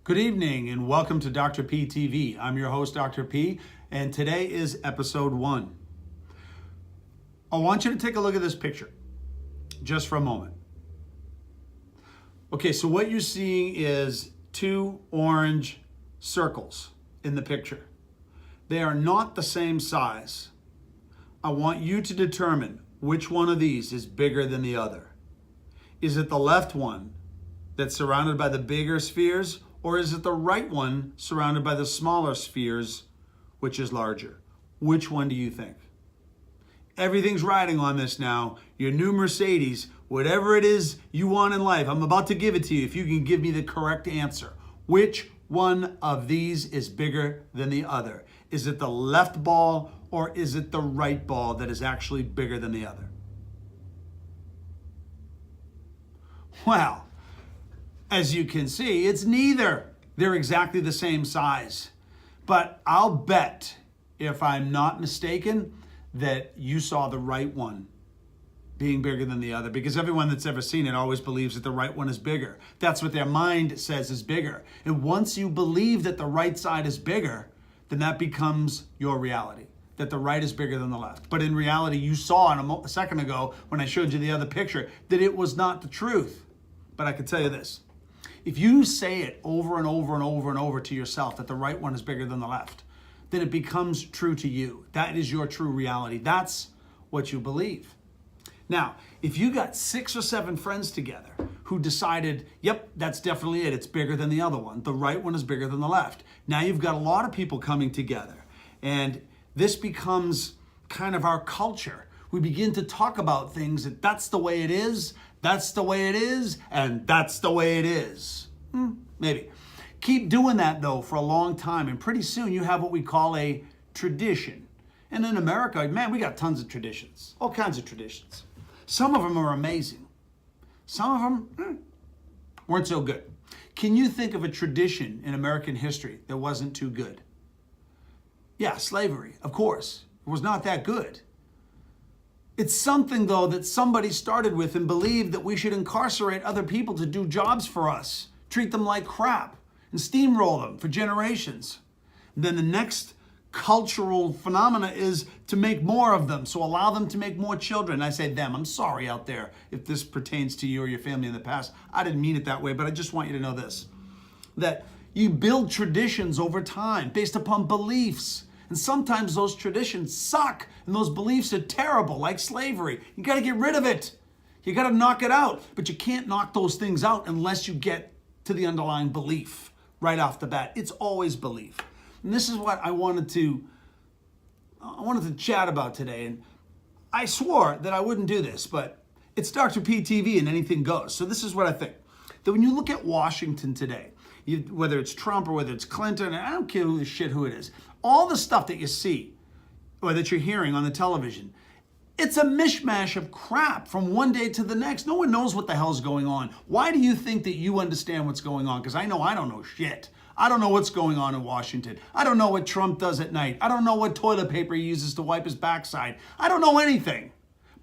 Good evening and welcome to Dr. P TV. I'm your host, Dr. P, and today is episode 1. I want you to take a look at this picture just for a moment. Okay, so what you're seeing is 2 orange circles in the picture. They are not the same size. I want you to determine which one of these is bigger than the other. Is it the left one that's surrounded by the bigger spheres, or is it the right one surrounded by the smaller spheres, which is larger? Which one do you think? Everything's riding on this now. Your new Mercedes, whatever it is you want in life, I'm about to give it to you if you can give me the correct answer. Which one of these is bigger than the other? Is it the left ball or is it the right ball that is actually bigger than the other? Well, as you can see, it's neither. They're exactly the same size. But I'll bet, if I'm not mistaken, that you saw the right one being bigger than the other, because everyone that's ever seen it always believes that the right one is bigger. That's what their mind says is bigger. And once you believe that the right side is bigger, then that becomes your reality, that the right is bigger than the left. But in reality, you saw a second ago when I showed you the other picture that it was not the truth. But I can tell you this. If you say it over and over and over and over to yourself that the right one is bigger than the left, then it becomes true to you. That is your true reality. That's what you believe. Now, if you got 6 or 7 friends together who decided, yep, that's definitely it. It's bigger than the other one. The right one is bigger than the left. Now you've got a lot of people coming together, and this becomes kind of our culture. We begin to talk about things that that's the way it is, that's the way it is, and that's the way it is. Maybe. Keep doing that, though, for a long time, and pretty soon you have what we call a tradition. And in America, man, we got tons of traditions, all kinds of traditions. Some of them are amazing. Some of them weren't so good. Can you think of a tradition in American history that wasn't too good? Yeah, slavery, of course. It was not that good. It's something, though, that somebody started with and believed that we should incarcerate other people to do jobs for us, treat them like crap, and steamroll them for generations. And then the next cultural phenomena is to make more of them, so allow them to make more children. I say them. I'm sorry out there if this pertains to you or your family in the past. I didn't mean it that way, but I just want you to know this, that you build traditions over time based upon beliefs. And sometimes those traditions suck and those beliefs are terrible, like slavery. You got to get rid of it. You got to knock it out. But you can't knock those things out unless you get to the underlying belief right off the bat. It's always belief. And this is what I wanted to chat about today. And I swore that I wouldn't do this, but it's Dr. P TV and anything goes. So this is what I think. That when you look at Washington today, whether it's Trump or whether it's Clinton, I don't care who it is, all the stuff that you see or that you're hearing on the television, it's a mishmash of crap from one day to the next. No one knows what the hell's going on. Why do you think that you understand what's going on? Because I know I don't know shit. I don't know what's going on in Washington. I don't know what Trump does at night. I don't know what toilet paper he uses to wipe his backside. I don't know anything.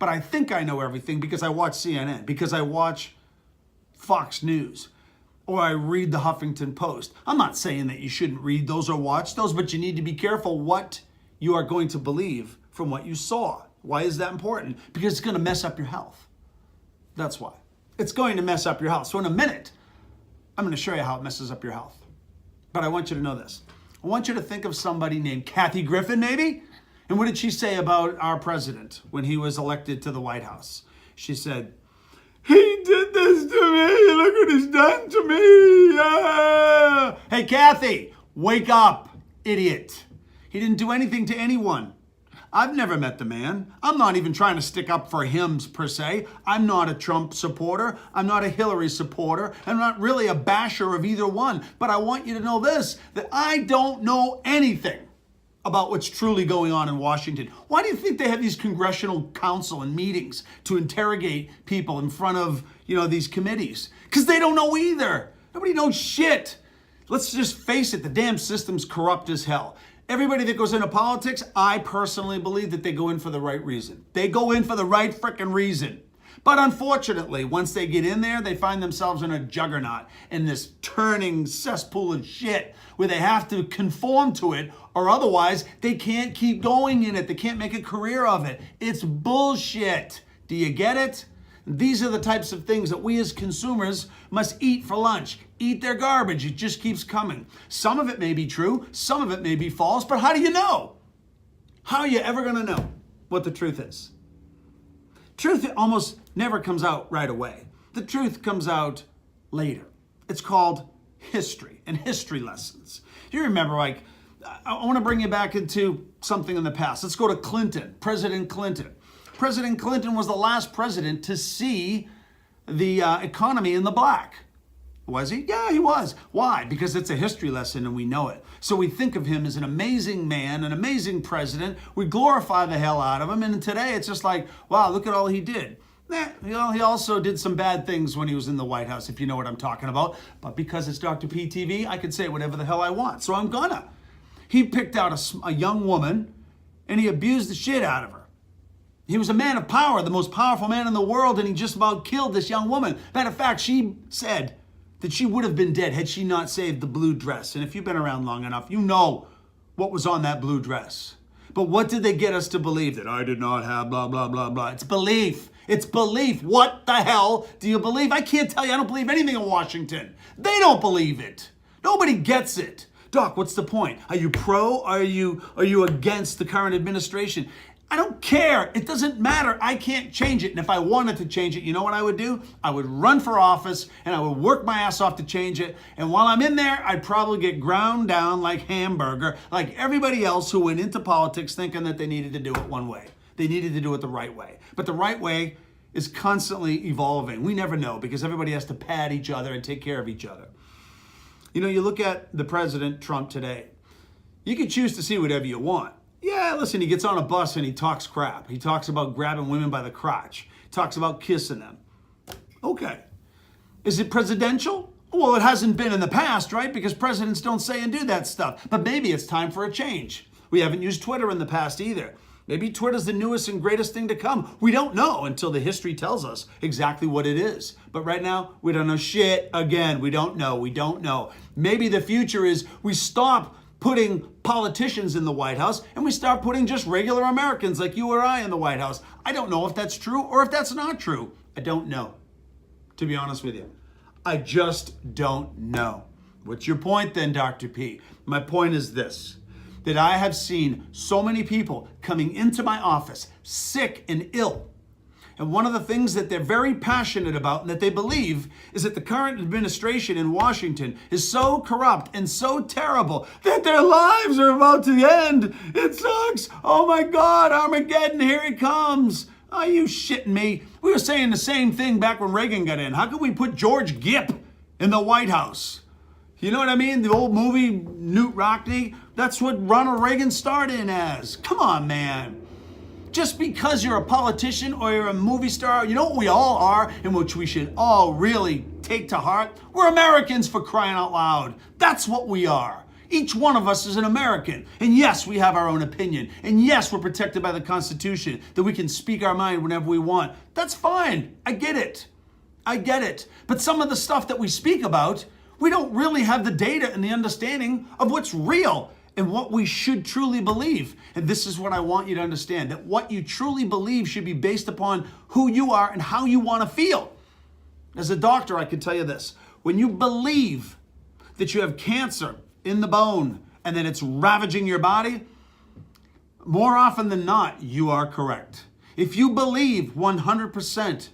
But I think I know everything because I watch CNN, because I watch Fox News, or I read the Huffington Post. I'm not saying that you shouldn't read those or watch those, but you need to be careful what you are going to believe from what you saw. Why is that important? Because it's going to mess up your health. That's why. It's going to mess up your health. So in a minute, I'm going to show you how it messes up your health. But I want you to know this. I want you to think of somebody named Kathy Griffin, maybe? And what did she say about our president when he was elected to the White House? She said, "He did this to me. Look what he's done to me." Yeah. Hey, Kathy, wake up, idiot. He didn't do anything to anyone. I've never met the man. I'm not even trying to stick up for him per se. I'm not a Trump supporter. I'm not a Hillary supporter. I'm not really a basher of either one. But I want you to know this, that I don't know anything about what's truly going on in Washington. Why do you think they have these congressional council and meetings to interrogate people in front of, these committees? Because they don't know either. Nobody knows shit. Let's just face it, the damn system's corrupt as hell. Everybody that goes into politics, I personally believe that they go in for the right reason. They go in for the right frickin' reason. But unfortunately, once they get in there, they find themselves in a juggernaut, in this turning cesspool of shit where they have to conform to it, or otherwise they can't keep going in it. They can't make a career of it. It's bullshit. Do you get it? These are the types of things that we as consumers must eat for lunch. Eat their garbage. It just keeps coming. Some of it may be true. Some of it may be false. But how do you know? How are you ever going to know what the truth is? Truth almost never comes out right away. The truth comes out later. It's called history and history lessons. You remember, like, I want to bring you back into something in the past. Let's go to Clinton, President Clinton. President Clinton was the last president to see the economy in the black. Was he? Yeah, he was. Why? Because it's a history lesson and we know it. So we think of him as an amazing man, an amazing president. We glorify the hell out of him. And today it's just like, wow, look at all he did. He also did some bad things when he was in the White House, if you know what I'm talking about. But because it's Dr. P TV, I can say whatever the hell I want. So I'm gonna. He picked out a young woman and he abused the shit out of her. He was a man of power, the most powerful man in the world, and he just about killed this young woman. Matter of fact, she said that she would have been dead had she not saved the blue dress. And if you've been around long enough, you know what was on that blue dress. But what did they get us to believe? That I did not have blah, blah, blah, blah. It's belief. It's belief. What the hell do you believe? I can't tell you. I don't believe anything in Washington. They don't believe it. Nobody gets it. Doc, what's the point? Are you pro? Are you against the current administration? I don't care. It doesn't matter. I can't change it. And if I wanted to change it, you know what I would do? I would run for office and I would work my ass off to change it. And while I'm in there, I'd probably get ground down like hamburger, like everybody else who went into politics thinking that they needed to do it one way. They needed to do it the right way. But the right way is constantly evolving. We never know because everybody has to pad each other and take care of each other. You know, you look at the President Trump today. You can choose to see whatever you want. Yeah, listen, he gets on a bus and he talks crap. He talks about grabbing women by the crotch. He talks about kissing them. Okay. Is it presidential? Well, it hasn't been in the past, right? Because presidents don't say and do that stuff. But maybe it's time for a change. We haven't used Twitter in the past either. Maybe Twitter's the newest and greatest thing to come. We don't know until the history tells us exactly what it is. But right now, we don't know shit. Again, we don't know. We don't know. Maybe the future is we stop putting politicians in the White House and we start putting just regular Americans like you or I in the White House. I don't know if that's true or if that's not true. I don't know, to be honest with you. I just don't know. What's your point then, Dr. P? My point is this, that I have seen so many people coming into my office sick and ill. And one of the things that they're very passionate about and that they believe is that the current administration in Washington is so corrupt and so terrible that their lives are about to end. It sucks. Oh my God, Armageddon, here he comes. Are you shitting me? We were saying the same thing back when Reagan got in. How could we put George Gipp in the White House? You know what I mean? The old movie Newt Rockney, that's what Ronald Reagan started in as. Come on, man. Just because you're a politician or you're a movie star, you know what we all are and which we should all really take to heart? We're Americans, for crying out loud. That's what we are. Each one of us is an American. And yes, we have our own opinion. And yes, we're protected by the Constitution, that we can speak our mind whenever we want. That's fine. I get it. I get it. But some of the stuff that we speak about, we don't really have the data and the understanding of what's real and what we should truly believe. And this is what I want you to understand, that what you truly believe should be based upon who you are and how you want to feel. As a doctor, I can tell you this. When you believe that you have cancer in the bone and that it's ravaging your body, more often than not, you are correct. If you believe 100%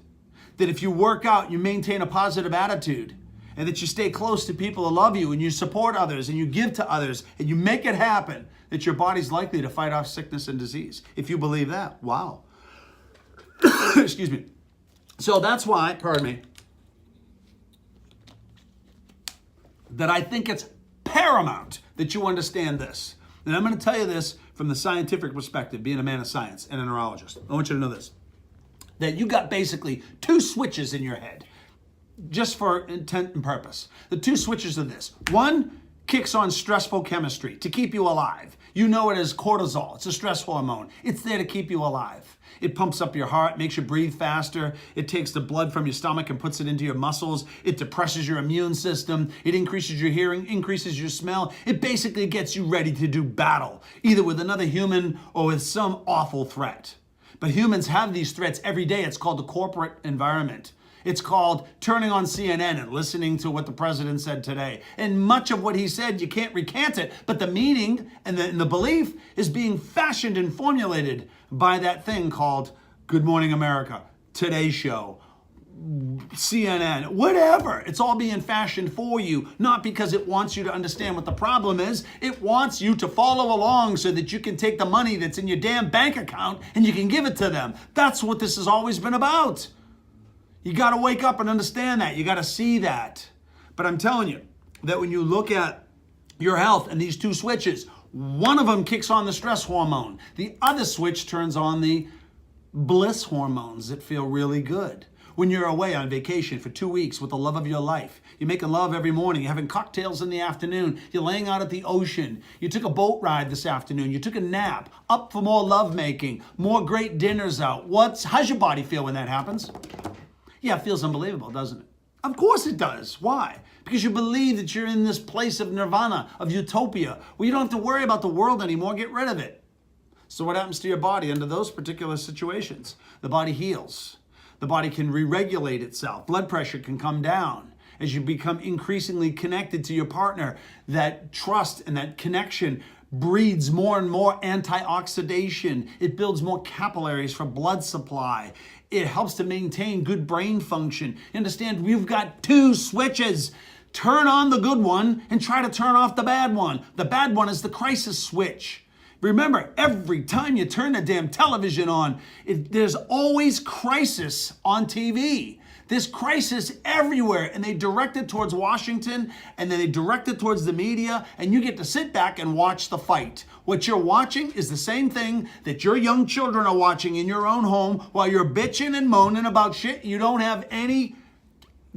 that if you work out, you maintain a positive attitude, and that you stay close to people who love you and you support others and you give to others and you make it happen, that your body's likely to fight off sickness and disease. If you believe that, wow. Excuse me. So that's why, pardon me, that I think it's paramount that you understand this. And I'm going to tell you this from the scientific perspective, being a man of science and a neurologist. I want you to know this, that you got basically two switches in your head, just for intent and purpose. The two switches are this. One kicks on stressful chemistry to keep you alive. You know it as cortisol. It's a stress hormone. It's there to keep you alive. It pumps up your heart, makes you breathe faster. It takes the blood from your stomach and puts it into your muscles. It depresses your immune system. It increases your hearing, increases your smell. It basically gets you ready to do battle, either with another human or with some awful threat. But humans have these threats every day. It's called the corporate environment. It's called turning on CNN and listening to what the president said today. And much of what he said, you can't recant it, but the meaning and the belief is being fashioned and formulated by that thing called Good Morning America, Today Show, CNN, whatever. It's all being fashioned for you, not because it wants you to understand what the problem is. It wants you to follow along so that you can take the money that's in your damn bank account and you can give it to them. That's what this has always been about. You got to wake up and understand that. You got to see that. But I'm telling you that when you look at your health and these two switches, one of them kicks on the stress hormone. The other switch turns on the bliss hormones that feel really good. When you're away on vacation for 2 weeks with the love of your life, you're making love every morning, you're having cocktails in the afternoon, you're laying out at the ocean, you took a boat ride this afternoon, you took a nap, up for more lovemaking, more great dinners out. How's your body feel when that happens? Yeah, it feels unbelievable, doesn't it? Of course it does. Why? Because you believe that you're in this place of nirvana, of utopia, where you don't have to worry about the world anymore. Get rid of it. So what happens to your body under those particular situations? The body heals. The body can re-regulate itself. Blood pressure can come down. As you become increasingly connected to your partner, that trust and that connection breeds more and more antioxidation. It builds more capillaries for blood supply. It helps to maintain good brain function. Understand, we've got two switches. Turn on the good one and try to turn off the bad one. The bad one is the crisis switch. Remember, every time you turn the damn television on, there's always crisis on TV. There's crisis everywhere, and they direct it towards Washington, and then they direct it towards the media, and you get to sit back and watch the fight. What you're watching is the same thing that your young children are watching in your own home while you're bitching and moaning about shit you don't have any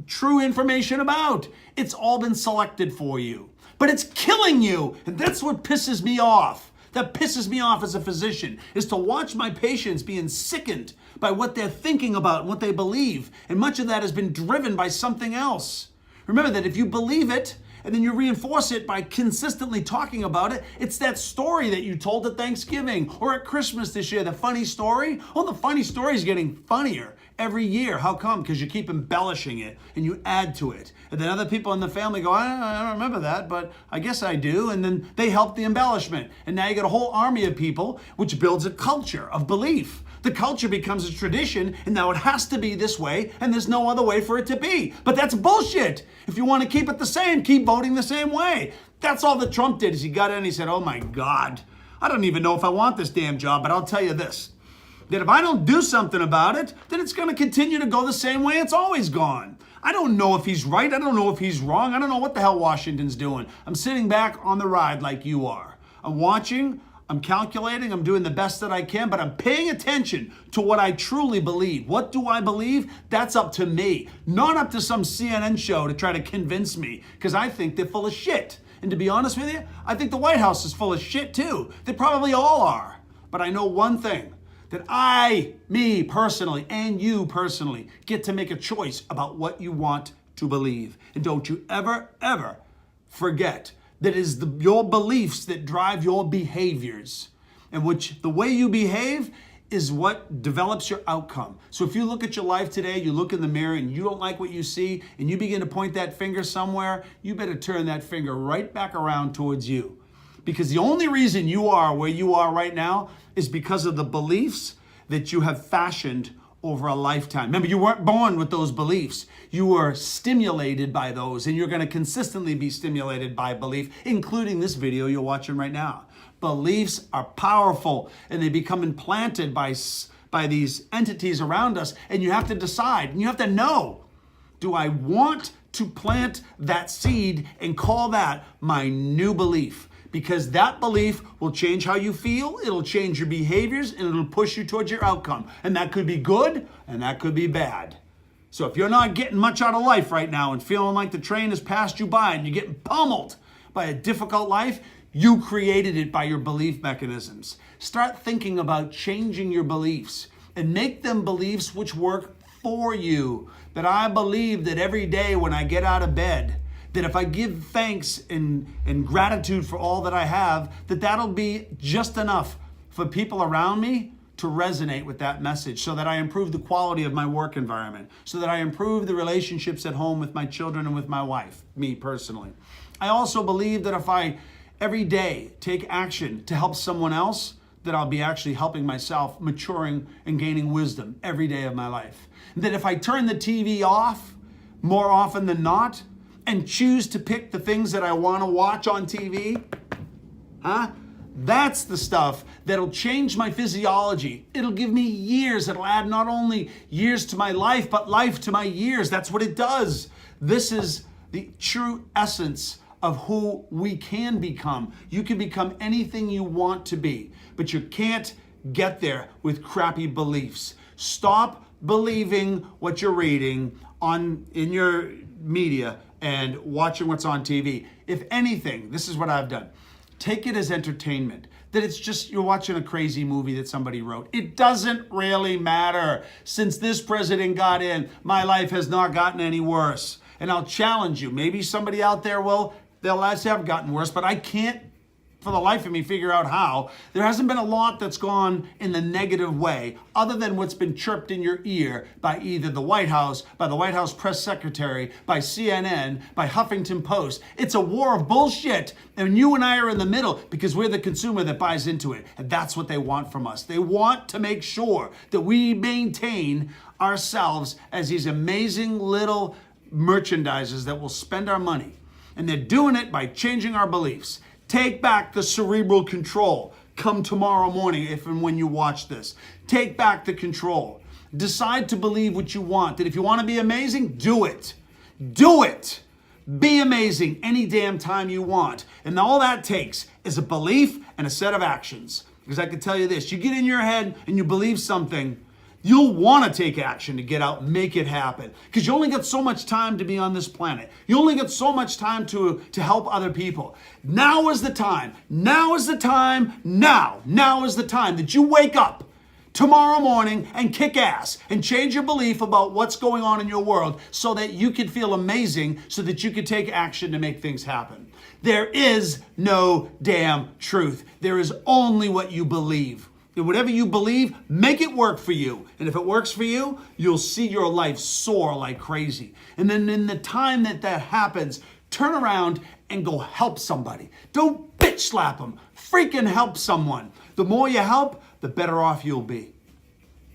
true information about. It's all been selected for you. But it's killing you, and that's what pisses me off. That pisses me off as a physician, is to watch my patients being sickened by what they're thinking about and what they believe. And much of that has been driven by something else. Remember that if you believe it and then you reinforce it by consistently talking about it, it's that story that you told at Thanksgiving or at Christmas this year, the funny story. Well, the funny story is getting funnier every year. How come? Because you keep embellishing it and you add to it. And then other people in the family go, I don't remember that, but I guess I do. And then they help the embellishment. And now you get a whole army of people, which builds a culture of belief. The culture becomes a tradition, and now it has to be this way, and there's no other way for it to be. But that's bullshit. If you want to keep it the same, keep voting the same way. That's all that Trump did, is he got in and he said, oh my God, I don't even know if I want this damn job, but I'll tell you this, that if I don't do something about it, then it's going to continue to go the same way it's always gone. I don't know if he's right. I don't know if he's wrong. I don't know what the hell Washington's doing. I'm sitting back on the ride like you are. I'm watching. I'm calculating, I'm doing the best that I can, but I'm paying attention to what I truly believe. What do I believe? That's up to me, not up to some CNN show to try to convince me, because I think they're full of shit. And to be honest with you, I think the White House is full of shit too. They probably all are. But I know one thing, that me personally, and you personally, get to make a choice about what you want to believe. And don't you ever, ever forget that it is your beliefs that drive your behaviors, and the way you behave is what develops your outcome. So if you look at your life today, you look in the mirror and you don't like what you see, and you begin to point that finger somewhere, you better turn that finger right back around towards you. Because the only reason you are where you are right now is because of the beliefs that you have fashioned over a lifetime. Remember, you weren't born with those beliefs. You were stimulated by those, and you're going to consistently be stimulated by belief, including this video you're watching right now. Beliefs are powerful, and they become implanted by these entities around us, and you have to decide, and you have to know, do I want to plant that seed and call that my new belief? Because that belief will change how you feel, it'll change your behaviors, and it'll push you towards your outcome. And that could be good, and that could be bad. So if you're not getting much out of life right now and feeling like the train has passed you by and you're getting pummeled by a difficult life, you created it by your belief mechanisms. Start thinking about changing your beliefs and make them beliefs which work for you. That I believe that every day when I get out of bed, that if I give thanks and gratitude for all that I have, that that'll be just enough for people around me to resonate with that message, so that I improve the quality of my work environment, so that I improve the relationships at home with my children and with my wife, me personally. I also believe that if I every day take action to help someone else, that I'll be actually helping myself, maturing and gaining wisdom every day of my life. That if I turn the TV off more often than not and choose to pick the things that I want to watch on TV, that's the stuff that'll change my physiology. It'll give me years. It'll add not only years to my life, but life to my years. That's what it does. This is the true essence of who we can become. You can become anything you want to be, but you can't get there with crappy beliefs. Stop believing what you're reading in your media and watching what's on TV. If anything, this is what I've done. Take it as entertainment, that it's just you're watching a crazy movie that somebody wrote. It doesn't really matter. Since this president got in, my life has not gotten any worse. And I'll challenge you. Maybe somebody out there their lives have gotten worse, but I can't for the life of me figure out how. There hasn't been a lot that's gone in the negative way, other than what's been chirped in your ear by either the White House, by the White House press secretary, by CNN, by Huffington Post. It's a war of bullshit, and you and I are in the middle because we're the consumer that buys into it, and that's what they want from us. They want to make sure that we maintain ourselves as these amazing little merchandisers that will spend our money, and they're doing it by changing our beliefs. Take back the cerebral control. Come tomorrow morning, if and when you watch this. Take back the control. Decide to believe what you want. That if you want to be amazing, do it. Do it. Be amazing any damn time you want. And all that takes is a belief and a set of actions. Because I can tell you this, you get in your head and you believe something, you'll want to take action to get out and make it happen. Because you only got so much time to be on this planet. You only got so much time to help other people. Now is the time. Now is the time. Now is the time that you wake up tomorrow morning and kick ass and change your belief about what's going on in your world so that you can feel amazing, so that you can take action to make things happen. There is no damn truth. There is only what you believe. And whatever you believe, make it work for you. And if it works for you, you'll see your life soar like crazy. And then in the time that happens, turn around and go help somebody. Don't bitch slap them. Freaking help someone. The more you help, the better off you'll be.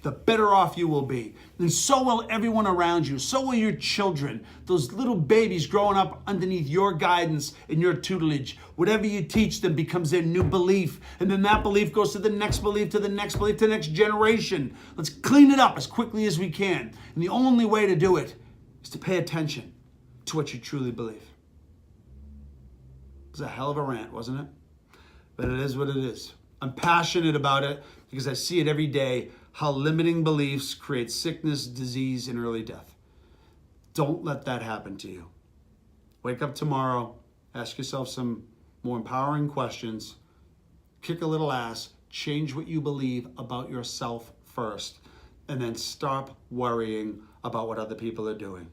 The better off you will be. And so will everyone around you. So will your children. Those little babies growing up underneath your guidance and your tutelage. Whatever you teach them becomes their new belief. And then that belief goes to the next belief, to the next belief, to the next generation. Let's clean it up as quickly as we can. And the only way to do it is to pay attention to what you truly believe. It was a hell of a rant, wasn't it? But it is what it is. I'm passionate about it because I see it every day, how limiting beliefs create sickness, disease, and early death. Don't let that happen to you. Wake up tomorrow, ask yourself some more empowering questions, kick a little ass, change what you believe about yourself first, and then stop worrying about what other people are doing.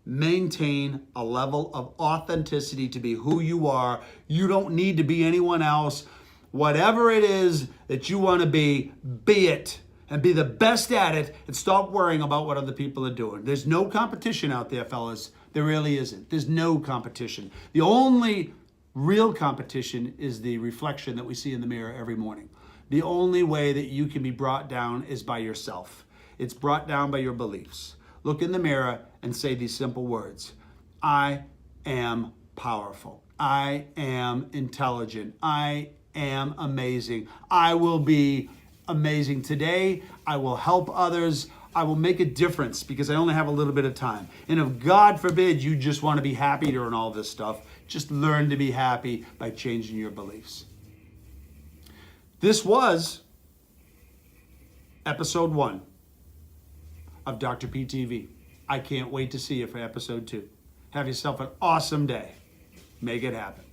Maintain a level of authenticity to be who you are. You don't need to be anyone else. Whatever it is that you want to be it. And be the best at it, and stop worrying about what other people are doing. There's no competition out there, fellas. There really isn't. There's no competition. The only real competition is the reflection that we see in the mirror every morning. The only way that you can be brought down is by yourself. It's brought down by your beliefs. Look in the mirror and say these simple words. I am powerful. I am intelligent. I am amazing. I will be amazing today. I will help others. I will make a difference because I only have a little bit of time. And if God forbid you just want to be happy during all this stuff, just learn to be happy by changing your beliefs. This was episode 1 of Dr. P TV. I can't wait to see you for episode 2. Have yourself an awesome day. Make it happen.